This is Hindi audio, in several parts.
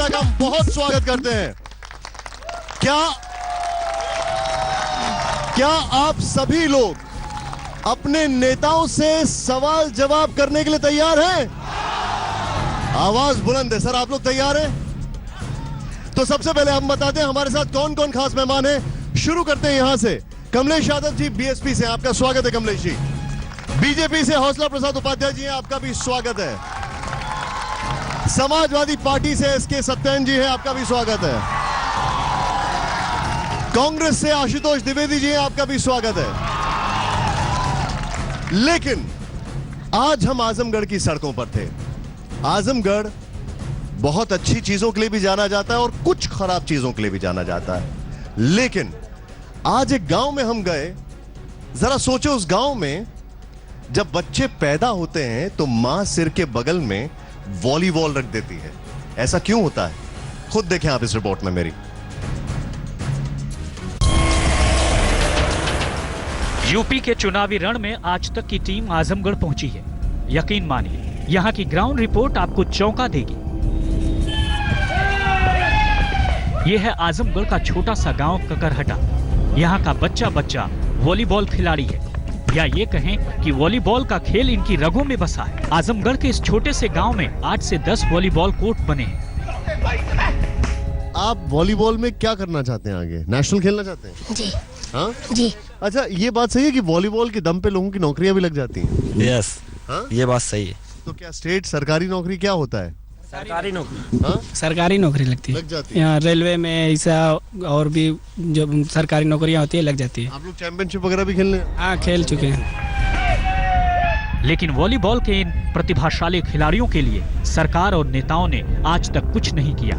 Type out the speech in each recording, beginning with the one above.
जनता का हम बहुत स्वागत करते हैं। क्या आप सभी लोग अपने नेताओं से सवाल जवाब करने के लिए तैयार हैं? आवाज बुलंद है सर, आप लोग तैयार हैं? तो सबसे पहले हम बताते हैं हमारे साथ कौन कौन खास मेहमान हैं। शुरू करते हैं यहां से। कमलेश यादव जी बीएसपी से, आपका स्वागत है कमलेश जी। बीजेपी से हौसला प्रसाद उपाध्याय जी हैं, आपका भी स्वागत है। समाजवादी पार्टी से एसके सत्यन जी हैं, आपका भी स्वागत है। कांग्रेस से आशुतोष द्विवेदी जी हैं, आपका भी स्वागत है। लेकिन आज हम आजमगढ़ की सड़कों पर थे। आजमगढ़ बहुत अच्छी चीजों के लिए भी जाना जाता है और कुछ खराब चीजों के लिए भी जाना जाता है। लेकिन आज एक गांव में हम गए। जरा सोचो, उस गांव में जब बच्चे पैदा होते हैं तो मां सिर के बगल में वॉलीबॉल रख देती है। ऐसा क्यों होता है? खुद देखें आप इस रिपोर्ट में मेरी। यूपी के चुनावी रण में आज तक की टीम आजमगढ़ पहुंची है। यकीन मानिए, यहां की ग्राउंड रिपोर्ट आपको चौंका देगी। यह है आजमगढ़ का छोटा सा गांव ककरहटा। यहां का बच्चा बच्चा वॉलीबॉल खिलाड़ी है, या ये कहें कि वॉलीबॉल का खेल इनकी रगों में बसा है। आजमगढ़ के इस छोटे से गांव में 8 से 10 वॉलीबॉल कोर्ट बने हैं। आप वॉलीबॉल में क्या करना चाहते हैं? आगे नेशनल खेलना चाहते हैं? जी। हाँ जी। अच्छा, ये बात सही है कि वॉलीबॉल के दम पे लोगों की नौकरियां भी लग जाती हैं? यस, हाँ? ये बात सही है। तो क्या स्टेट सरकारी नौकरी क्या होता है? सरकारी नौकरी। हाँ? सरकारी नौकरी लगती है, लग जाती है। यहाँ रेलवे में ऐसा और भी जो सरकारी नौकरियां होती है लग जाती है। आप लोग चैंपियनशिप वगैरह भी खेलने? हाँ, खेल चुके हैं। लेकिन वॉलीबॉल के इन प्रतिभाशाली खिलाड़ियों के लिए सरकार और नेताओं ने आज तक कुछ नहीं किया।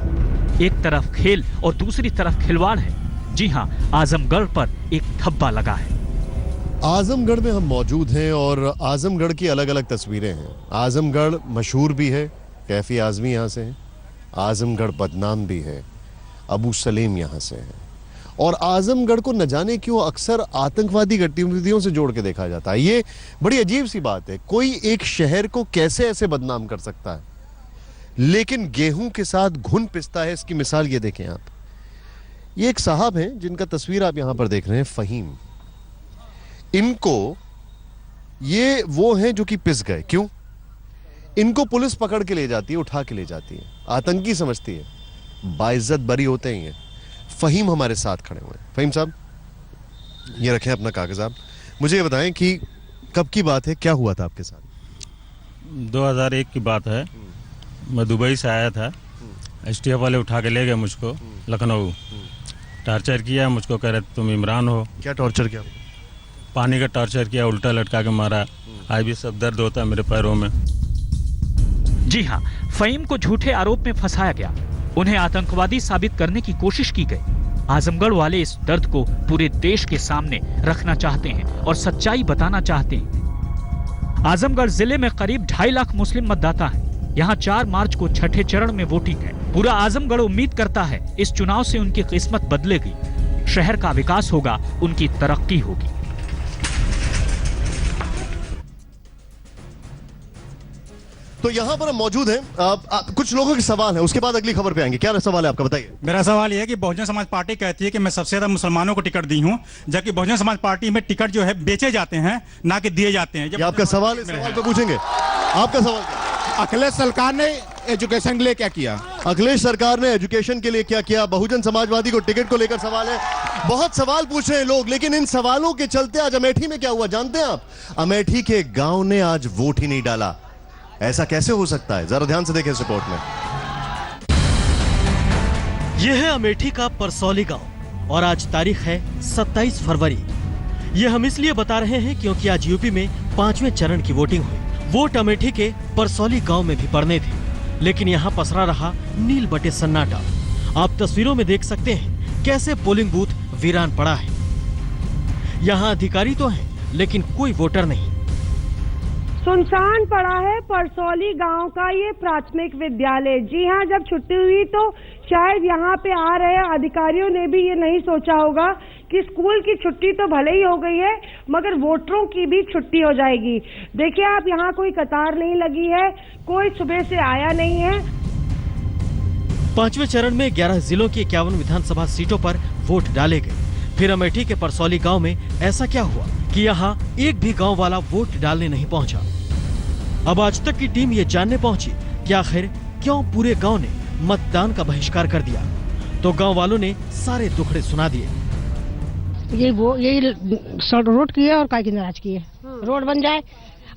एक तरफ खेल और दूसरी तरफ खिलवाड़ है। जी हाँ, आजमगढ़ पर एक धब्बा लगा है। आजमगढ़ में हम मौजूद हैं और आजमगढ़ की अलग अलग तस्वीरें हैं। आजमगढ़ मशहूर भी है, कैफी आजमी यहाँ से है। आजमगढ़ बदनाम भी है, अबू सलीम यहाँ से है। और आजमगढ़ को न जाने क्यों अक्सर आतंकवादी गतिविधियों से जोड़ के देखा जाता है। ये बड़ी अजीब सी बात है। कोई एक शहर को कैसे ऐसे बदनाम कर सकता है? लेकिन गेहूं के साथ घुन पिसता है। इसकी मिसाल ये देखें आप। ये एक साहब हैं जिनका तस्वीर आप यहां पर देख रहे हैं, फहीम। इनको, ये वो हैं जो कि पिस गए। क्यों? इनको पुलिस पकड़ के ले जाती है, उठा के ले जाती है, आतंकी समझती है, बाइज्जत बरी होते ही हैं। फहीम हमारे साथ खड़े हुए हैं। फहीम साहब, ये रखें अपना कागज। आप मुझे ये बताएं कि कब की बात है, क्या हुआ था आपके साथ? 2001 की बात है। मैं दुबई से आया था, एसटीएफ वाले उठा के ले गए मुझको लखनऊ। टॉर्चर किया मुझको, कह रहे तुम इमरान हो। क्या टॉर्चर किया? पानी का टॉर्चर किया, उल्टा लटका के मारा। आज भी सब दर्द होता है मेरे पैरों में। जी हाँ, फहीम को झूठे आरोप में फंसाया गया। उन्हें आतंकवादी साबित करने की कोशिश की गई। आजमगढ़ वाले इस दर्द को पूरे देश के सामने रखना चाहते हैं और सच्चाई बताना चाहते हैं। आजमगढ़ जिले में करीब 2.5 लाख मुस्लिम मतदाता हैं। यहाँ 4 मार्च को छठे चरण में वोटिंग है। पूरा आजमगढ़ उम्मीद करता है इस चुनाव से उनकी किस्मत बदलेगी, शहर का विकास होगा, उनकी तरक्की होगी। तो यहां पर हम मौजूद हैं। कुछ लोगों के सवाल हैं, उसके बाद अगली खबर पे आएंगे। क्या सवाल है आपका, बताइए। मेरा सवाल यह है कि बहुजन समाज पार्टी कहती है कि मैं सबसे ज्यादा मुसलमानों को टिकट दी हूं, जबकि बहुजन समाज पार्टी में टिकट जो है बेचे जाते हैं, ना कि दिए जाते हैं। ये आपका सवाल है, सवाल पे पूछेंगे। आपका सवाल क्या? अखिलेश सरकार ने एजुकेशन के लिए क्या किया? अखिलेश सरकार ने एजुकेशन के लिए क्या किया? बहुजन समाजवादी को टिकट को लेकर सवाल है। बहुत सवाल पूछ रहे हैं लोग, लेकिन इन सवालों के चलते आज अमेठी में क्या हुआ जानते हैं आप? अमेठी के गांव ने आज वोट ही नहीं डाला। ऐसा कैसे हो सकता है? जरा ध्यान से देखें इस रिपोर्ट में। यह है अमेठी का परसौली गांव और आज तारीख है 27 फरवरी। यह हम इसलिए बता रहे हैं क्योंकि आज यूपी में 5वें चरण की वोटिंग हुई। वोट अमेठी के परसौली गांव में भी पड़ने थे, लेकिन यहां पसरा रहा नील बटे सन्नाटा। आप तस्वीरों में देख सकते हैं कैसे पोलिंग बूथ वीरान पड़ा है। यहां अधिकारी तो हैं, लेकिन कोई वोटर नहीं। सुनसान पड़ा है परसौली गांव का ये प्राथमिक विद्यालय। जी हां, जब छुट्टी हुई तो शायद यहाँ पे आ रहे अधिकारियों ने भी ये नहीं सोचा होगा कि स्कूल की छुट्टी तो भले ही हो गई है, मगर वोटरों की भी छुट्टी हो जाएगी। देखिए आप, यहाँ कोई कतार नहीं लगी है, कोई सुबह से आया नहीं है। पांचवें चरण में 11 जिलों की 51 विधानसभा सीटों पर वोट डाले गए। फिर अमेठी के परसौली गांव में ऐसा क्या हुआ कि यहां एक भी गांव वाला वोट डालने नहीं पहुंचा। अब आज तक की टीम ये जानने पहुंची कि आखिर क्यों पूरे गांव ने मतदान का बहिष्कार कर दिया। तो गांव वालों ने सारे दुखड़े सुना दिए। यही रोड की है और काय की नाराज की है। रोड बन जाए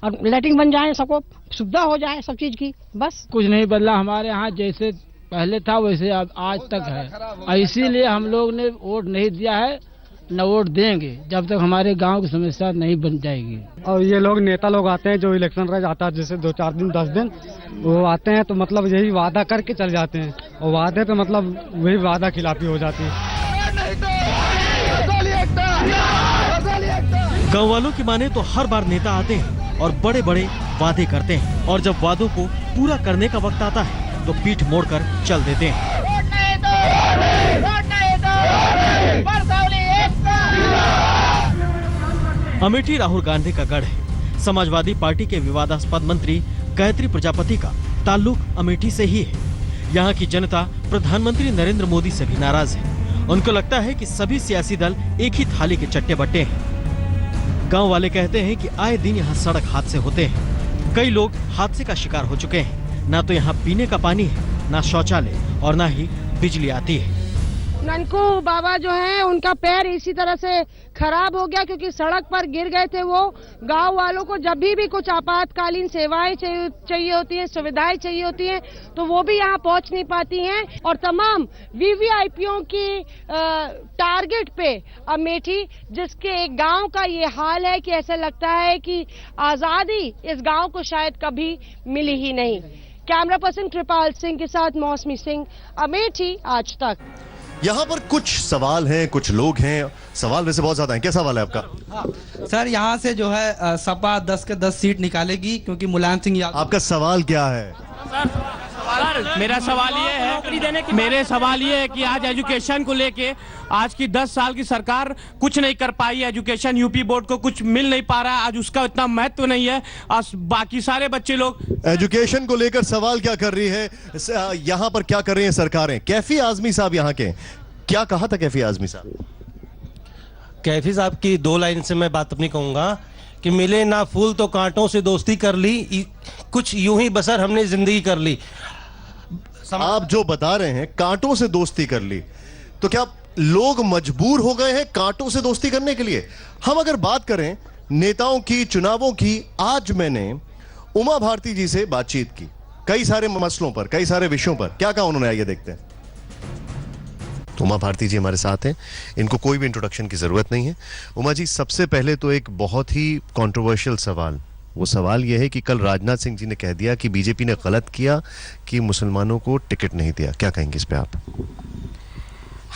और लाइटिंग बन जाए, सबको सुविधा हो जाए सब चीज की, बस। कुछ नहीं बदला हमारे यहाँ, जैसे पहले था वैसे अब आज तक है। इसीलिए हम लोग ने वोट नहीं दिया है, न वोट देंगे जब तक हमारे गांव की समस्या नहीं बन जाएगी। और ये लोग नेता लोग आते हैं जो इलेक्शन रह जाता है, जैसे 2-4 दिन 10 दिन वो आते हैं तो मतलब यही वादा करके चल जाते हैं और वादे पे मतलब वही वादा खिलाफी हो जाती है। गांव वालों की माने तो हर बार नेता आते हैं और बड़े बड़े वादे करते हैं और जब वादों को पूरा करने का वक्त आता है तो पीठ मोड़कर चल देते हैं। अमेठी राहुल गांधी का गढ़ है। समाजवादी पार्टी के विवादास्पद मंत्री गायत्री प्रजापति का ताल्लुक अमेठी से ही है। यहाँ की जनता प्रधानमंत्री नरेंद्र मोदी से भी नाराज है। उनको लगता है कि सभी सियासी दल एक ही थाली के चट्टे बट्टे हैं। गांव वाले कहते हैं कि आए दिन यहाँ सड़क हादसे होते हैं। कई लोग हादसे का शिकार हो चुके हैं। ना तो यहाँ पीने का पानी है, ना शौचालय और ना ही बिजली आती है। ननकू बाबा जो हैं उनका पैर इसी तरह से खराब हो गया क्योंकि सड़क पर गिर गए थे। वो गांव वालों को जब भी कुछ आपातकालीन सेवाएं चाहिए होती हैं, सुविधाएं चाहिए होती हैं, तो वो भी यहाँ पहुंच नहीं पाती हैं। और तमाम वीवीआईपीओ की टारगेट पे अमेठी, जिसके एक गांव का ये हाल है कि ऐसा लगता है कि आजादी इस गांव को शायद कभी मिली ही नहीं। कैमरा पर्सन कृपाल सिंह के साथ मौसमी सिंह, अमेठी आज तक। यहाँ पर कुछ सवाल हैं, कुछ लोग हैं। सवाल वैसे बहुत ज्यादा हैं। क्या सवाल है आपका? सर यहाँ से जो है सपा 10 के 10 सीट निकालेगी क्योंकि मुलायम सिंह यादव। आपका सवाल क्या है? मेरा सवाल ये है कि आज एजुकेशन को लेके आज की 10 साल की सरकार कुछ नहीं कर पाई। एजुकेशन यूपी बोर्ड को कुछ मिल नहीं पा रहा है, आज उसका इतना महत्व नहीं है। और बाकी सारे बच्चे लोग एजुकेशन को लेकर सवाल क्या कर रही है, यहाँ पर क्या कर रही है सरकारें? कैफी आजमी साहब यहाँ के, क्या कहा था कैफी आजमी साहब? कैफी साहब की 2 लाइन से मैं बात अपनी कहूंगा कि मिले ना फूल तो कांटों से दोस्ती कर ली, कुछ यूं ही बसर हमने जिंदगी कर ली। आप जो बता रहे हैं कांटों से दोस्ती कर ली, तो क्या लोग मजबूर हो गए हैं कांटों से दोस्ती करने के लिए? हम अगर बात करें नेताओं की, चुनावों की, आज मैंने उमा भारती जी से बातचीत की कई सारे मसलों पर, कई सारे विषयों पर। क्या कहा उन्होंने, आइए देखते हैं। उमा भारती जी हमारे साथ हैं, इनको कोई भी इंट्रोडक्शन की जरूरत नहीं है। उमा जी, सबसे पहले तो एक बहुत ही कंट्रोवर्शियल सवाल, वो सवाल यह है कि कल राजनाथ सिंह जी ने कह दिया कि बीजेपी ने गलत किया कि मुसलमानों को टिकट नहीं दिया। क्या कहेंगे इस पे आप?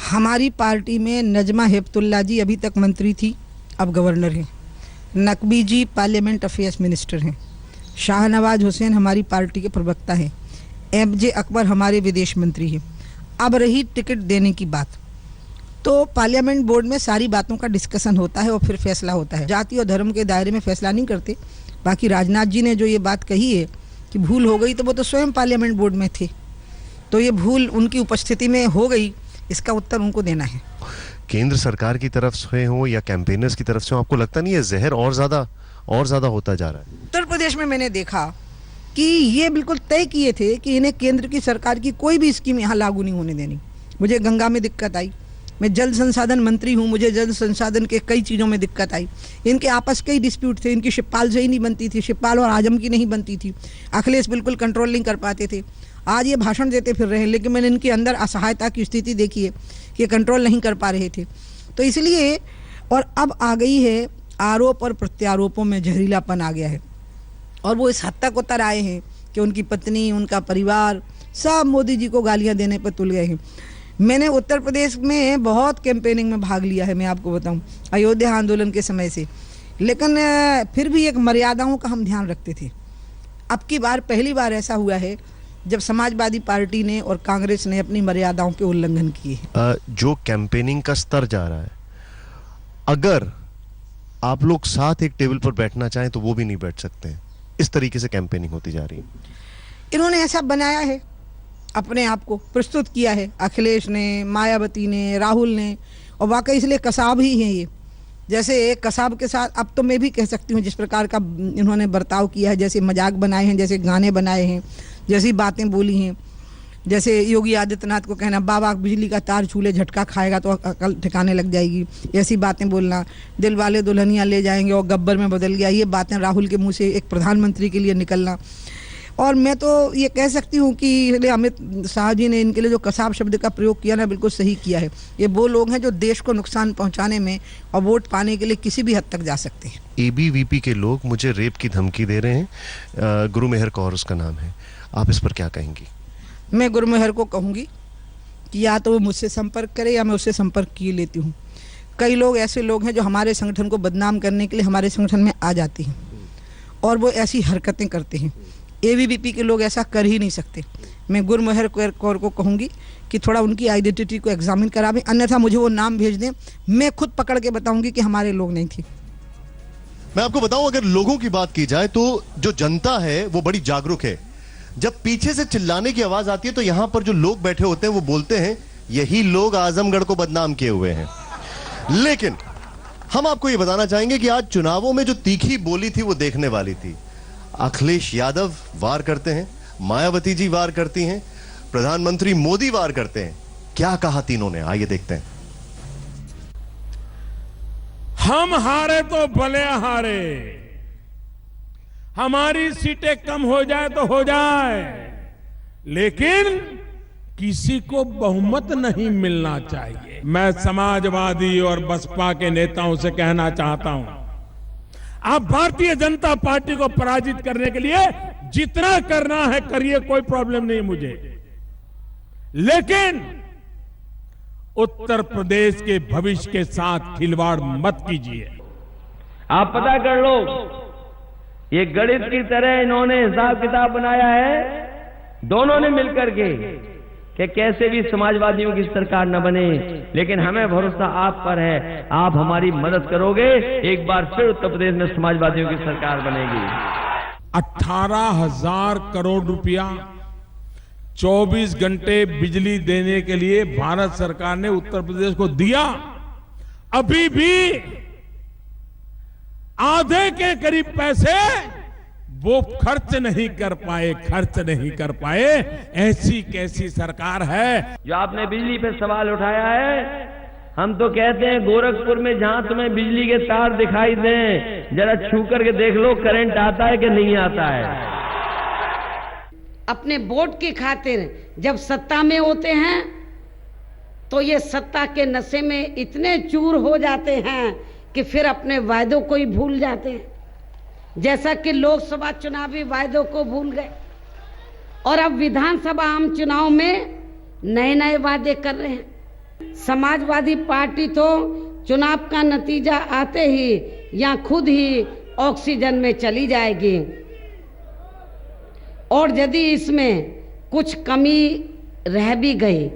हमारी पार्टी में नजमा हेपतुल्ला जी अभी तक मंत्री थी, अब गवर्नर हैं। नकवी जी पार्लियामेंट अफेयर्स मिनिस्टर हैं। शाहनवाज हुसैन हमारी पार्टी के प्रवक्ता हैं। एमजे अकबर हमारे विदेश मंत्री हैं। अब रही टिकट देने की बात, तो पार्लियामेंट बोर्ड में सारी बातों का डिस्कशन होता है और फिर फैसला होता है। जाति और धर्म के दायरे में फैसला नहीं करते। बाकी राजनाथ जी ने जो ये बात कही है कि भूल हो गई, तो वो तो स्वयं पार्लियामेंट बोर्ड में थे, तो ये भूल उनकी उपस्थिति में हो गई, इसका उत्तर उनको देना है। केंद्र सरकार की तरफ से हो या कैंपेनर्स की तरफ से हो, आपको लगता नहीं है जहर और ज्यादा होता जा रहा है? उत्तर प्रदेश में मैंने देखा कि ये बिल्कुल तय किए थे कि इन्हें केंद्र की सरकार की कोई भी स्कीम यहाँ लागू नहीं होने देनी। मुझे गंगा में दिक्कत आई, मैं जल संसाधन मंत्री हूँ, मुझे जल संसाधन के कई चीज़ों में दिक्कत आई। इनके आपस के ही डिस्प्यूट थे, इनकी शिवपाल से ही नहीं बनती थी, शिवपाल और आजम की नहीं बनती थी। अखिलेश बिल्कुल कंट्रोल नहीं कर पाते थे। आज ये भाषण देते फिर रहे हैं, लेकिन मैंने इनके अंदर असहायता की स्थिति देखी है कि कंट्रोल नहीं कर पा रहे थे। तो इसलिए, और अब आ गई है आरोप और प्रत्यारोपों में जहरीलापन आ गया है, और वो इस हद तक उतर आए हैं कि उनकी पत्नी, उनका परिवार सब मोदी जी को गालियाँ देने पर तुल गए हैं। मैंने उत्तर प्रदेश में बहुत कैंपेनिंग में भाग लिया है, मैं आपको बताऊं, अयोध्या आंदोलन के समय से, लेकिन फिर भी एक मर्यादाओं का हम ध्यान रखते थे। अब की बार पहली बार ऐसा हुआ है जब समाजवादी पार्टी ने और कांग्रेस ने अपनी मर्यादाओं के उल्लंघन किए। जो कैंपेनिंग का स्तर जा रहा है, अगर आप लोग साथ एक टेबल पर बैठना चाहें तो वो भी नहीं बैठ सकते हैं, इस तरीके से कैंपेनिंग होती जा रही है। इन्होंने ऐसा बनाया है अपने आप को प्रस्तुत किया है, अखिलेश ने, मायावती ने, राहुल ने, और वाकई इसलिए कसाब ही हैं ये। जैसे एक कसाब के साथ अब तो मैं भी कह सकती हूँ जिस प्रकार का इन्होंने बर्ताव किया है, जैसे मजाक बनाए हैं, जैसे गाने बनाए हैं, जैसी बातें बोली हैं, जैसे योगी आदित्यनाथ को कहना बाबा बिजली का तार छूले झटका खाएगा तो अकल ठिकाने लग जाएगी, ऐसी बातें बोलना, दिल वाले दुल्हनिया ले जाएंगे और गब्बर में बदल गया, ये बातें राहुल के मुंह से एक प्रधानमंत्री के लिए निकलना। और मैं तो ये कह सकती हूँ कि अमित शाह जी ने इनके लिए जो कसाब शब्द का प्रयोग किया ना, बिल्कुल सही किया है। ये वो लोग हैं जो देश को नुकसान पहुंचाने में और वोट पाने के लिए किसी भी हद तक जा सकते हैं। एबीवीपी के लोग मुझे रेप की धमकी दे रहे हैं, गुरुमेहर कौर उसका नाम है, आप इस पर क्या कहेंगी? मैं गुरुमेहर को कहूँगी कि या तो वो मुझसे संपर्क करे या मैं उससे संपर्क किए लेती हूँ। कई लोग ऐसे लोग हैं जो हमारे संगठन को बदनाम करने के लिए हमारे संगठन में आ जाते हैं और वो ऐसी हरकतें करते हैं। एबीवीपी के लोग ऐसा कर ही नहीं सकते। मैं गुरुमेहर कौर को कहूँगी कि थोड़ा उनकी आइडेंटिटी को एग्जामिन करावें, अन्यथा मुझे वो नाम भेज दें, मैं खुद पकड़ के बताऊँगी कि हमारे लोग नहीं थे। मैं आपको बताऊं, अगर लोगों की बात की जाए तो जो जनता है वो बड़ी जागरूक है। जब पीछे से चिल्लाने की आवाज आती है तो यहां पर जो लोग बैठे होते हैं वो बोलते हैं यही लोग आजमगढ़ को बदनाम किए हुए हैं। लेकिन हम आपको ये बताना चाहेंगे कि आज चुनावों में जो तीखी बोली थी वो देखने वाली थी। अखिलेश यादव वार करते हैं, मायावती जी वार करती हैं, प्रधानमंत्री मोदी वार करते हैं। क्या कहा तीनों ने, आइए देखते हैं। हम हारे तो भले हारे, हमारी सीटें कम हो जाए तो हो जाए, लेकिन किसी को बहुमत नहीं मिलना चाहिए। मैं समाजवादी और बसपा के नेताओं से कहना चाहता हूं, आप भारतीय जनता पार्टी को पराजित करने के लिए जितना करना है करिए, कोई प्रॉब्लम नहीं मुझे, लेकिन उत्तर प्रदेश के भविष्य के साथ खिलवाड़ मत कीजिए। आप पता कर लो, ये गणित की तरह इन्होंने हिसाब किताब बनाया है दोनों ने मिलकर के कि कैसे भी समाजवादियों की सरकार न बने, लेकिन हमें भरोसा आप पर है, आप हमारी मदद करोगे, एक बार फिर उत्तर प्रदेश में समाजवादियों की सरकार बनेगी। 18,000 करोड़ रुपया 24 घंटे बिजली देने के लिए भारत सरकार ने उत्तर प्रदेश को दिया, अभी भी आधे के करीब पैसे वो खर्च नहीं कर पाए। ऐसी कैसी सरकार है? जो आपने बिजली पे सवाल उठाया है, हम तो कहते हैं गोरखपुर में जहां तुम्हें बिजली के तार दिखाई दें, जरा छू करके देख लो करंट आता है कि नहीं आता है। अपने वोट की खातिर जब सत्ता में होते हैं तो ये सत्ता के नशे में इतने चूर हो जाते हैं कि फिर अपने वायदों को ही भूल जाते हैं, जैसा कि लोकसभा चुनावी वायदों को भूल गए और अब विधानसभा आम चुनाव में नए नए वादे कर रहे हैं। समाजवादी पार्टी तो चुनाव का नतीजा आते ही या खुद ही ऑक्सीजन में चली जाएगी, और यदि इसमें कुछ कमी रह भी गई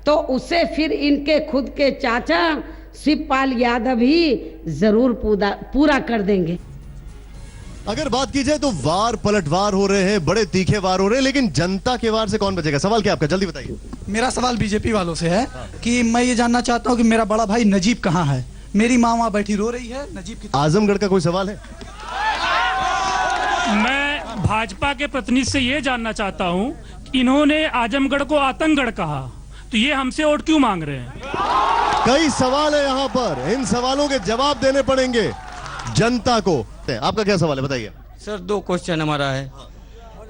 तो उसे फिर इनके खुद के चाचा शिवपाल यादव ही जरूर पूरा कर देंगे। अगर बात की जाए तो वार पलटवार हो रहे हैं, बड़े तीखे वार हो रहे हैं, लेकिन जनता के वार से कौन बचेगा? सवाल क्या आपका, जल्दी बताइए। मेरा सवाल बीजेपी वालों से है कि मैं ये जानना चाहता हूँ कि मेरा बड़ा भाई नजीब कहाँ है? मेरी माँ वहाँ बैठी रो रही है, नजीब की। आजमगढ़ का कोई सवाल है? मैं भाजपा के प्रतिनिधि से ये जानना चाहता हूँ, इन्होंने आजमगढ़ को आतंकगढ़ कहा, तो ये हमसे वोट क्यों मांग रहे हैं? कई सवाल है यहाँ पर, इन सवालों के जवाब देने पड़ेंगे जनता को। आपका क्या सवाल है, बताइए। सर 2 क्वेश्चन हमारा है।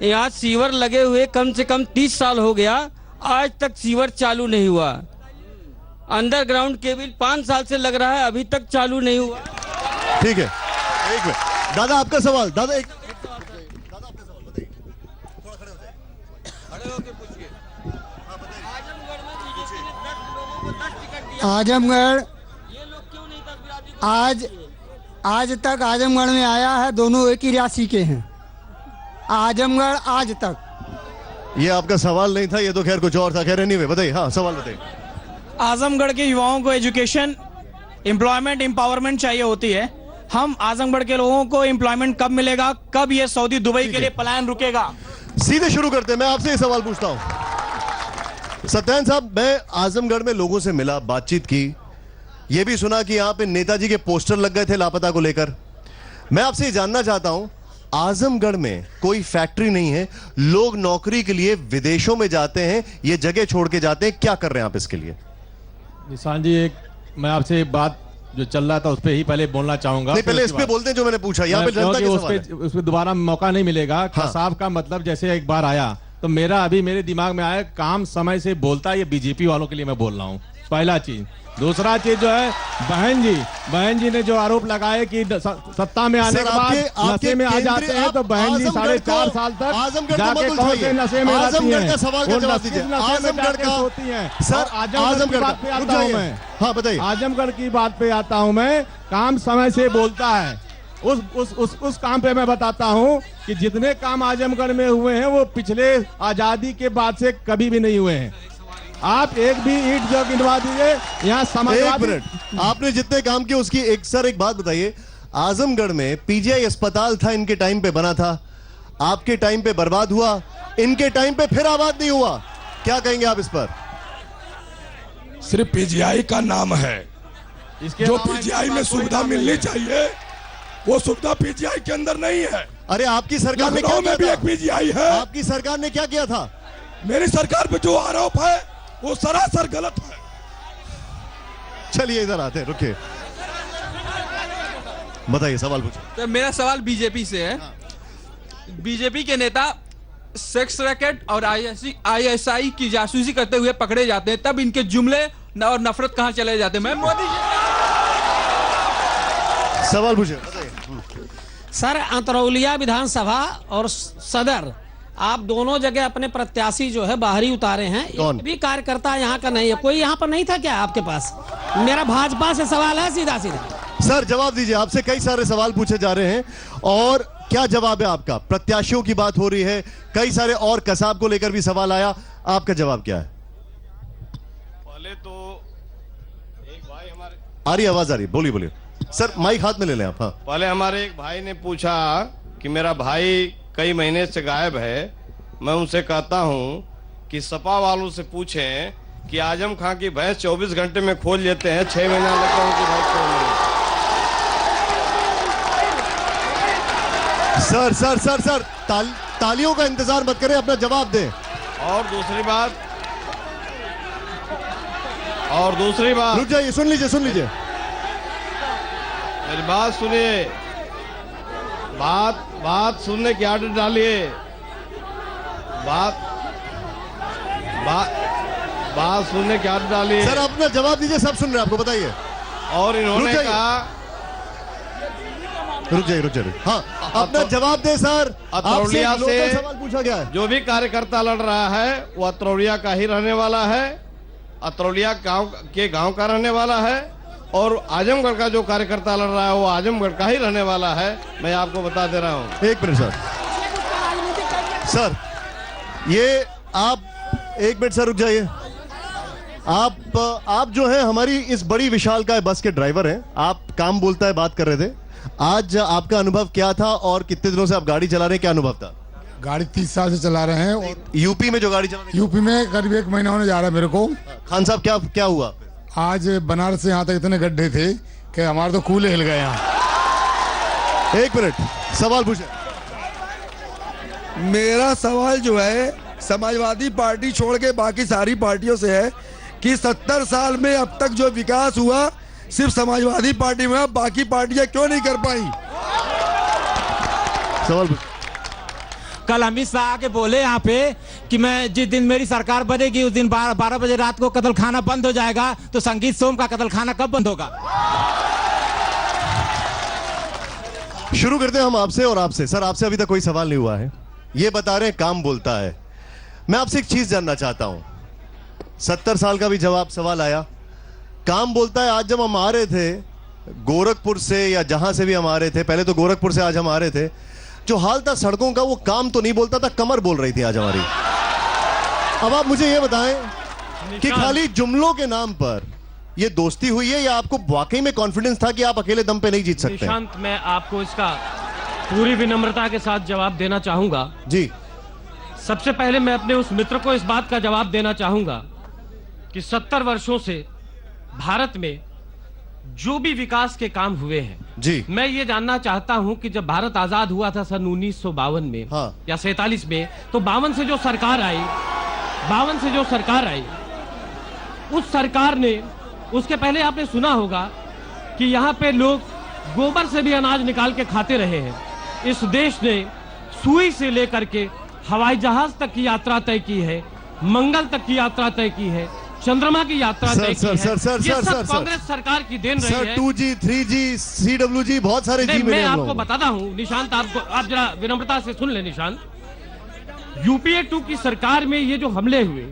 यहाँ सीवर लगे हुए कम से कम 30 साल हो गया, आज तक सीवर चालू नहीं हुआ। अंडरग्राउंड केबल 5 साल से लग रहा है, अभी तक चालू नहीं हुआ। ठीक है, एक मिनट दादा, आपका सवाल। दादा एक दादा आपका सवाल बताइए, थोड़ा खड़े हो जाइए, खड़े होकर पूछिए। आजमगढ़ आज तक आजमगढ़ में आया है, दोनों एक ही राशि के हैं। आजमगढ़ आज तक। ये आपका सवाल नहीं था, ये तो खैर कुछ और था। खैर नहीं, बताइए। हाँ, सवाल बताइए। आजमगढ़ के युवाओं को एजुकेशन, एम्प्लॉयमेंट, एम्पावरमेंट चाहिए होती है। हम आजमगढ़ के लोगों को एम्प्लॉयमेंट कब मिलेगा? कब ये सऊदी दुबई के लिए पलायन रुकेगा? सीधे शुरू करते हैं। मैं आपसे ये सवाल पूछता हूँ, सत्यनारायण साहब, मैं आजमगढ़ में लोगों से मिला, बातचीत की, यह भी सुना कि यहां पे नेताजी के पोस्टर लग गए थे लापता को लेकर। मैं आपसे ये जानना चाहता हूं, आजमगढ़ में कोई फैक्ट्री नहीं है, लोग नौकरी के लिए विदेशों में जाते हैं, ये जगह छोड़ के जाते हैं, क्या कर रहे हैं आप इसके लिए? निशान जी, मैं आपसे एक बात जो चल रहा था उस पर ही पहले बोलना चाहूंगा। नहीं, पहले इस पे बोलते हैं जो मैंने पूछा, यहाँ पे जनता के सवाल है। उस पे दोबारा मौका नहीं मिलेगा। कसाब का मतलब जैसे एक बार आया तो मेरे दिमाग में आया, काम समय से बोलता है, ये बीजेपी वालों के लिए मैं बोल रहा हूँ, पहला चीज। दूसरा चीज जो है, बहन जी ने जो आरोप लगाए कि सत्ता में आने के बाद नशे में आ जाते हैं, तो बहन जी 4.5 साल तक जाके कौन से नशे में रहती हैं? सर, आजमगढ़ की बात पे आता हूँ मैं। हाँ, बताइए। आजमगढ़ की बात पे आता हूँ मैं। काम समय से बोलता है। उस काम पे मैं बताता हूँ कि जितने काम आजमगढ़ में हुए हैं वो पिछले आजादी के बाद से कभी भी नहीं हुए हैं। आप एक भी ईंट जो गिनवा दीजिए यहाँ समाजवादी। एक मिनट, आपने जितने काम किए उसकी एक बात बताइए। आजमगढ़ में पीजीआई अस्पताल था, इनके टाइम पे बना था, आपके टाइम पे बर्बाद हुआ, इनके टाइम पे फिर आबाद नहीं हुआ, क्या कहेंगे आप इस पर? सिर्फ पीजीआई का नाम है, जो पीजीआई में सुविधा मिलनी चाहिए वो सुविधा पीजीआई के अंदर नहीं है। अरे आपकी सरकार ने क्या किया भी था? एक पीजीआई है। आपकी सरकार ने क्या किया था? मेरी सरकार पे जो आरोप है वो सरासर गलत है। चलिए इधर आते हैं, रुकिए, बताइए, सवाल पूछिए। तो मेरा सवाल बीजेपी से है। बीजेपी के नेता सेक्स रैकेट और आईएसआई की जासूसी करते हुए पकड़े जाते हैं, तब इनके जुमले और नफरत कहां चले जाते हैं? मैं मोदी जी, सवाल पूछिए। सर, अंतरौलिया विधानसभा और सदर, आप दोनों जगह अपने प्रत्याशी जो है बाहरी उतारे हैं। एक भी कार्यकर्ता यहाँ का नहीं है। कोई यहाँ पर नहीं था क्या आपके पास? मेरा भाजपा से सवाल है, सीधा सीधा। सर जवाब दीजिए, आपसे कई सारे सवाल पूछे जा रहे हैं और क्या जवाब है आपका? प्रत्याशियों की बात हो रही है, कई सारे और कसाब को लेकर भी सवाल आया, आपका जवाब क्या है? पहले तो एक भाई हमारे, आ रही आवाज आ रही, बोलिए बोलिए सर, माइक हाथ में ले लें आप। हाँ, पहले हमारे एक भाई ने पूछा कि मेरा भाई कई महीने से गायब है। मैं उनसे कहता हूं कि सपा वालों से पूछें कि आजम खां की भैंस 24 घंटे में खोज लेते हैं, 6 महीना लगता है उनकी भैंस खोजने। सर तालियों का इंतजार मत करें, अपना जवाब दें। और दूसरी बात रुक जाइए, सुन लीजिए मेरी बात सुनिए, बात सुनने की आदत डालिए, बात सुनने की आदत डालिए। सर अपना जवाब दीजिए, सब सुन रहे हैं आपको, बताइए। और इन्होंने कहा, रुक जाइए, हाँ अपना जवाब दे सर। अतरौलिया से सवाल पूछा गया है। जो भी कार्यकर्ता लड़ रहा है वो अतरौलिया का ही रहने वाला है, अतरौलिया गांव का रहने वाला है, और आजमगढ़ का जो कार्यकर्ता लड़ रहा है वो आजमगढ़ का ही रहने वाला है। मैं आपको बता दे रहा हूं। एक मिनट सर, ये आप एक मिनट सर रुक जाइए। आप जो है हमारी इस बड़ी विशालकाय बस के ड्राइवर हैं, आप काम बोलता है बात कर रहे थे। आज आपका अनुभव क्या था और कितने दिनों से आप गाड़ी चला रहे हैं, क्या अनुभव था? गाड़ी 30 साल से चला रहे हैं। और यूपी में जो गाड़ी चला रहे हैं? यूपी में करीब 1 महीना होने जा रहा है मेरे को। खान साहब क्या हुआ? आज बनारस से यहाँ तक इतने गड्ढे थे कि हमारे तो कूले हिल गए यहाँ। एक मिनट, सवाल पूछे। मेरा सवाल जो है समाजवादी पार्टी छोड़ के बाकी सारी पार्टियों से है कि 70 साल में अब तक जो विकास हुआ सिर्फ समाजवादी पार्टी में, बाकी पार्टियां क्यों नहीं कर पाई? सवाल कल अमित शाह आके बोले यहाँ पे कि मैं जिस दिन मेरी सरकार बनेगी उस दिन 12 बजे रात को कत्ल खाना बंद हो जाएगा, तो संगीत सोम का कत्ल खाना कब बंद होगा? शुरू करते हैं हम आपसे और आपसे। सर आपसे अभी तक कोई सवाल नहीं हुआ है, ये बता रहे हैं काम बोलता है। मैं आपसे एक चीज जानना चाहता हूं, 70 साल का भी जवाब सवाल आया, काम बोलता है। आज जब हम आ रहे थे गोरखपुर से या जहां से भी हम आ रहे थे, पहले तो गोरखपुर से आज हम आ रहे थे, जो हाल था सड़कों का वो काम तो नहीं बोलता था, कमर बोल रही थी आज हमारी। अब आप मुझे ये बताएं कि खाली जुमलों के नाम पर ये दोस्ती हुई है या आपको वाकई में कॉन्फिडेंस था कि आप अकेले दम पे नहीं जीत सकते? निशांत, मैं आपको इसका पूरी विनम्रता के साथ जवाब देना चाहूंगा। जी, सबसे पहले मैं अपने उस मित्र को इस बात का जवाब देना चाहूंगा कि 70 वर्षों से भारत में जो भी विकास के काम हुए हैं जी, मैं ये जानना चाहता हूं कि जब भारत आजाद हुआ था सन 1952 में या 47 में, तो 52 से जो सरकार आई उस सरकार ने, उसके पहले आपने सुना होगा कि यहाँ पे लोग गोबर से भी अनाज निकाल के खाते रहे हैं। इस देश ने सुई से लेकर के हवाई जहाज तक की यात्रा तय की है, मंगल तक की यात्रा तय की है, चंद्रमा की यात्रा तय की है। ये सब कांग्रेस सरकार की देन रही है। 2G, 3G, CWG, बहुत सारे जी मैं आपको बताता हूं निशांत, आप जरा विनम्रता से सुन ले निशांत। यूपीए 2 की सरकार में ये जो हमले हुए,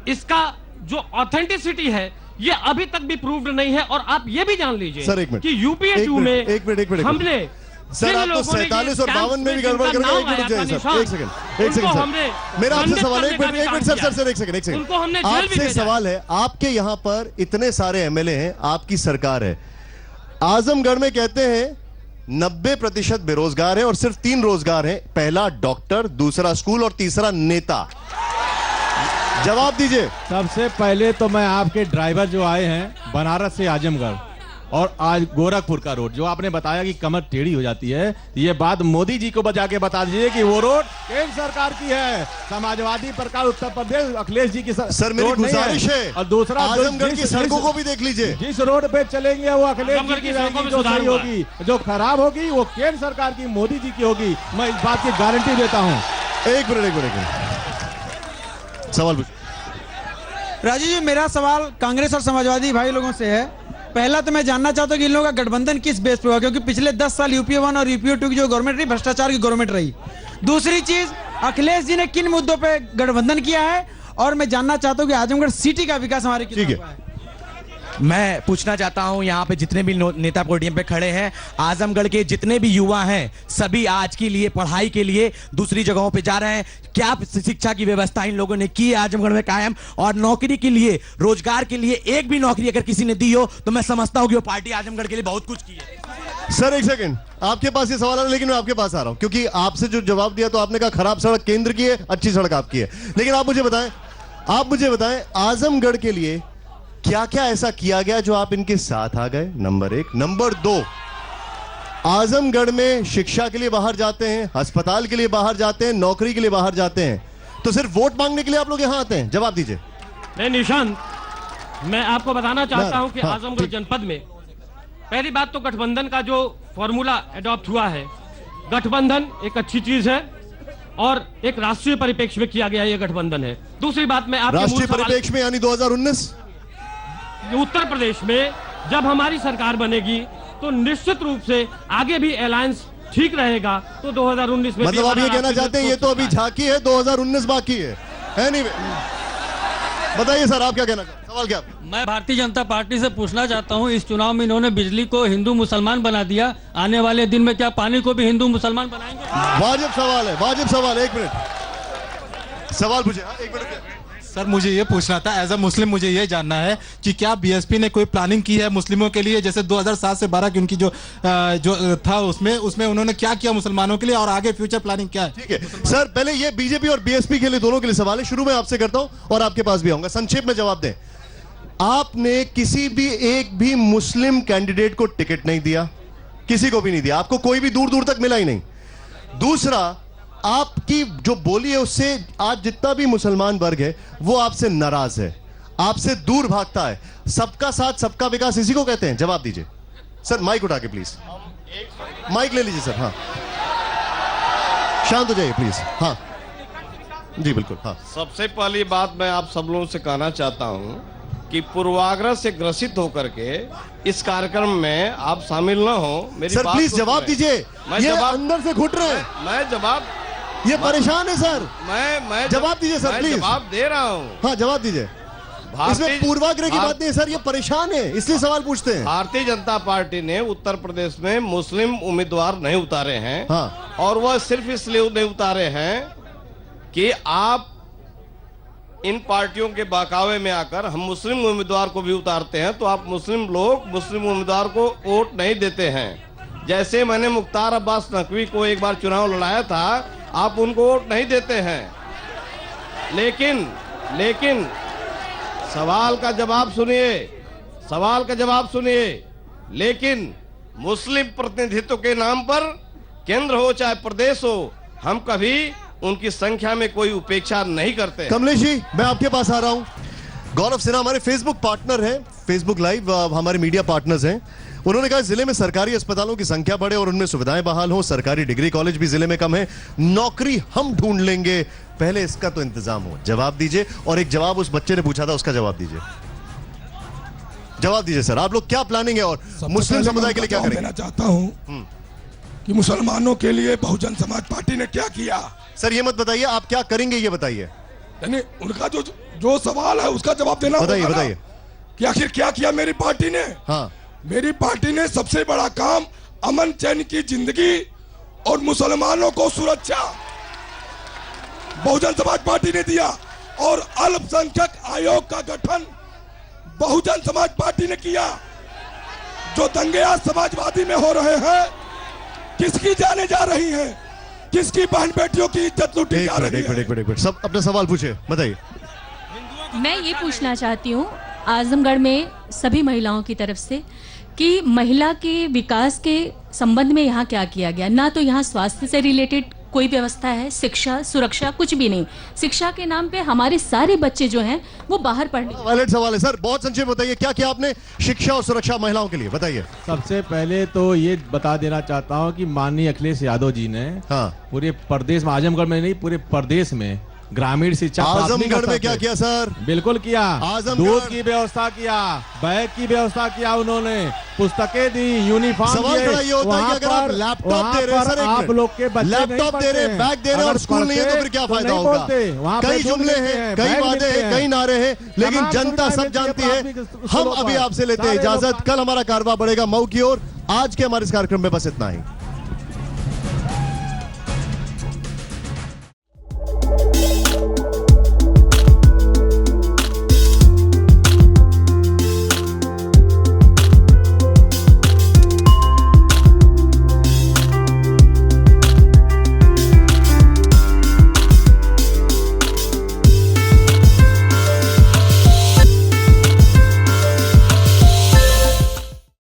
इसका जो ऑथेंटिसिटी है ये अभी तक भी प्रूव्ड नहीं है। और आप ये भी जान लीजिए सर, एक मिनट, कि यूपीए 2 में एक मिनट हमले, सर आप तो 47 और 52 में भी गड़बड़ करके, एक मिनट जाइए सर, एक सेकंड सर, मेरा आपसे सवाल है, एक मिनट सर, एक सेकंड आपसे सवाल है। आपके यहाँ पर इतने सारे एमएलए हैं, आपकी सरकार है, आजमगढ़ में कहते हैं 90% बेरोजगार है और सिर्फ 3 रोजगार है, पहला डॉक्टर, दूसरा स्कूल और तीसरा नेता। जवाब दीजिए। सबसे पहले तो मैं आपके ड्राइवर जो आए हैं बनारस से आजमगढ़ और आज गोरखपुर का रोड जो आपने बताया कि कमर टेढ़ी हो जाती है, ये बात मोदी जी को बजा के बता दीजिए कि वो रोड केंद्र सरकार की है, समाजवादी सरकार उत्तर प्रदेश अखिलेश जी की सर मेरी गुजारिश है। और दूसरा आजमगढ़ की सड़कों को भी देख लीजिए, जिस रोड पे चलेंगे वो अखिलेश जी की रहेगी, जो सही होगी, जो खराब होगी वो केंद्र सरकार की, मोदी जी की होगी। मैं इस बात की गारंटी देता हूँ। एक मिनट सवाल पूछ। राजीव जी, मेरा सवाल कांग्रेस और समाजवादी भाई लोगों से है। पहला तो मैं जानना चाहता हूं कि इन लोगों का गठबंधन किस बेस पे हुआ, क्योंकि पिछले 10 साल यूपीए 1 और यूपीए 2 की जो गवर्नमेंट रही भ्रष्टाचार की गवर्नमेंट रही। दूसरी चीज, अखिलेश जी ने किन मुद्दों पे गठबंधन किया है, और मैं जानना चाहता हूं कि आजमगढ़ सिटी का विकास हमारे कितना हुआ है। मैं पूछना चाहता हूं, यहाँ पे जितने भी नेता पोडियम पे खड़े हैं, आजमगढ़ के जितने भी युवा हैं, सभी आज के लिए पढ़ाई के लिए दूसरी जगहों पे जा रहे हैं। क्या शिक्षा की व्यवस्था इन लोगों ने की है आजमगढ़ में कायम? और नौकरी के लिए, रोजगार के लिए एक भी नौकरी अगर किसी ने दी हो तो मैं समझता हूं कि वो पार्टी आजमगढ़ के लिए बहुत कुछ की है। सर एक सेकंड, आपके पास ये सवाल आ रहा है, लेकिन मैं आपके पास आ रहा हूं क्योंकि आपसे जो जवाब दिया तो आपने कहा खराब सड़क केंद्र की है, अच्छी सड़क आपकी है। लेकिन आप मुझे बताएं आजमगढ़ के लिए क्या क्या ऐसा किया गया जो आप इनके साथ आ गए? नंबर 1। नंबर 2, आजमगढ़ में शिक्षा के लिए बाहर जाते हैं, अस्पताल के लिए बाहर जाते हैं, नौकरी के लिए बाहर जाते हैं, तो सिर्फ वोट मांगने के लिए आप लोग यहां आते हैं? जवाब दीजिए। नहीं निशांत, मैं आपको बताना चाहता हूं कि आजमगढ़ जनपद में पहली बात तो गठबंधन का जो फॉर्मूला अडॉप्ट हुआ है, गठबंधन एक अच्छी चीज है और एक राष्ट्रीय परिप्रेक्ष्य में किया गया ये गठबंधन है। दूसरी बात, मैं आपके राष्ट्रीय परिप्रेक्ष्य में यानी 2019 उत्तर प्रदेश में जब हमारी सरकार बनेगी तो निश्चित रूप से आगे भी अलायंस ठीक रहेगा। तो 2019 में मतलब आप ये कहना चाहते हैं ये तो अभी झांकी है, 2019 बाकी है। एनीवे, बताइए सर आप क्या कहना चाहते हैं? सवाल क्या? मैं भारतीय जनता पार्टी से पूछना चाहता हूं, इस चुनाव में इन्होंने बिजली को हिंदू मुसलमान बना दिया, आने वाले दिन में क्या पानी को भी हिंदू मुसलमान बनाएंगे? वाजिब सवाल है, वाजिब सवाल है। 1 मिनट सवाल पूछे। 1 मिनट सर मुझे ये पूछना था, एज अ मुस्लिम मुझे ये जानना है कि क्या बीएसपी ने कोई प्लानिंग की है मुस्लिमों के लिए? जैसे 2007 से 12 की उनकी जो था उसमें उन्होंने क्या किया मुसलमानों के लिए, और आगे फ्यूचर प्लानिंग क्या है? ठीक है सर, पहले ये बीजेपी और बीएसपी के लिए, दोनों के लिए सवाल है। शुरू में आपसे करता हूं और आपके पास भी आऊंगा, संक्षेप में जवाब दें। आपने किसी भी एक भी मुस्लिम कैंडिडेट को टिकट नहीं दिया, किसी को भी नहीं दिया, आपको कोई भी दूर दूर तक मिला ही नहीं। दूसरा, आपकी जो बोली है उससे आज जितना भी मुसलमान वर्ग है वो आपसे नाराज है, आपसे दूर भागता है। सबका साथ सबका विकास इसी को कहते हैं? जवाब दीजिए सर। माइक उठा के प्लीज, माइक ले लीजिए सर। हाँ, शांत हो जाइए प्लीज। हाँ जी बिल्कुल। हाँ, सबसे पहली बात मैं आप सब लोगों से कहना चाहता हूं कि पूर्वाग्रह से ग्रसित होकर के इस कार्यक्रम में आप शामिल न हो। मेरी सर बात प्लीज जवाब दीजिए। ये अंदर से घुट रहे हैं। मैं जवाब, ये परेशान है सर। मैं जवाब दीजिए सर प्लीज। जवाब दे रहा हूं। हाँ जवाब दीजिए। इसमें पूर्वाग्रह की बात नहीं सर, ये परेशान है इसलिए सवाल पूछते हैं। भारतीय जनता पार्टी ने उत्तर प्रदेश में मुस्लिम उम्मीदवार नहीं उतारे हैं। हाँ। और वह सिर्फ इसलिए नहीं उतारे हैं कि आप इन पार्टियों के बहकावे में आकर हम मुस्लिम उम्मीदवार को भी उतारते हैं तो आप मुस्लिम लोग मुस्लिम उम्मीदवार को वोट नहीं देते हैं। जैसे मैंने मुख्तार अब्बास नकवी को एक बार चुनाव लड़ाया था, आप उनको वोट नहीं देते हैं। लेकिन सवाल का जवाब सुनिए, सवाल का जवाब सुनिए। लेकिन मुस्लिम प्रतिनिधित्व के नाम पर केंद्र हो चाहे प्रदेश हो, हम कभी उनकी संख्या में कोई उपेक्षा नहीं करते। कमलेश जी, मैं आपके पास आ रहा हूं। गौरव सिन्हा हमारे फेसबुक पार्टनर हैं, फेसबुक लाइव हमारे मीडिया पार्टनर्स हैं। उन्होंने कहा जिले में सरकारी अस्पतालों की संख्या बढ़े और उनमें सुविधाएं बहाल हो, सरकारी डिग्री कॉलेज भी जिले में कम है, नौकरी हम ढूंढ लेंगे, पहले इसका तो इंतजाम हो। जवाब दीजिए। और एक जवाब उस बच्चे ने पूछा था, उसका जवाब दीजिए। जवाब दीजिए सर, आप लोग क्या प्लानिंग है और मुस्लिम समुदाय के लिए क्या करेंगे? देना चाहता हूं कि मुसलमानों के लिए बहुजन समाज पार्टी ने क्या किया। सर ये मत बताइए, आप क्या करेंगे ये बताइए। यानी उनका जो सवाल है उसका जवाब देना बताइए, होगा ना। बताइए कि आखिर क्या किया मेरी पार्टी ने। हाँ, मेरी पार्टी ने सबसे बड़ा काम अमन चैन की जिंदगी और मुसलमानों को सुरक्षा बहुजन समाज पार्टी ने दिया। और अल्पसंख्यक आयोग का गठन बहुजन समाज पार्टी ने किया। जो दंगे आज समाजवादी में हो रहे हैं, किसकी जाने जा रही हैं, किसकी बहन बेटियों की इज्जत लूटी जा रही है। एक मिनट, सब अपना सवाल पूछे, बताइए। मैं ये पूछना चाहती हूँ आजमगढ़ में सभी महिलाओं की तरफ से कि महिला के विकास के संबंध में यहाँ क्या किया गया। ना तो यहाँ स्वास्थ्य से रिलेटेड कोई व्यवस्था है, शिक्षा सुरक्षा कुछ भी नहीं। शिक्षा के नाम पे हमारे सारे बच्चे जो हैं वो बाहर पढ़ने। वैलिड सवाल है सर, बहुत संक्षेप बताइए, क्या किया आपने शिक्षा और सुरक्षा महिलाओं के लिए, बताइए। सबसे पहले तो ये बता देना चाहता हूँ कि माननीय अखिलेश यादव जी ने पूरे प्रदेश में, आजमगढ़ में नहीं पूरे प्रदेश में ग्रामीण शिक्षा, आजमगढ़ में क्या किया सर? बिल्कुल किया। आजमगढ़ दूध की व्यवस्था किया, बैग की व्यवस्था किया, उन्होंने पुस्तकें दी, यूनिफॉर्म सवाल दिए। खड़ा ये होता है कि अगर आप लैपटॉप दे रहे हैं सर, आप लोग के बच्चे लैपटॉप दे रहे हैं, बैग दे रहे हैं और स्कूल नहीं है तो फिर क्या फायदा होगा? कई जुमले हैं, कई वादे हैं, कई नारे हैं, लेकिन जनता सब जानती है। हम अभी आपसे लेते हैं इजाजत। कल हमारा कारवां बढ़ेगा मऊ की ओर। आज के हमारे इस कार्यक्रम में बस इतना ही।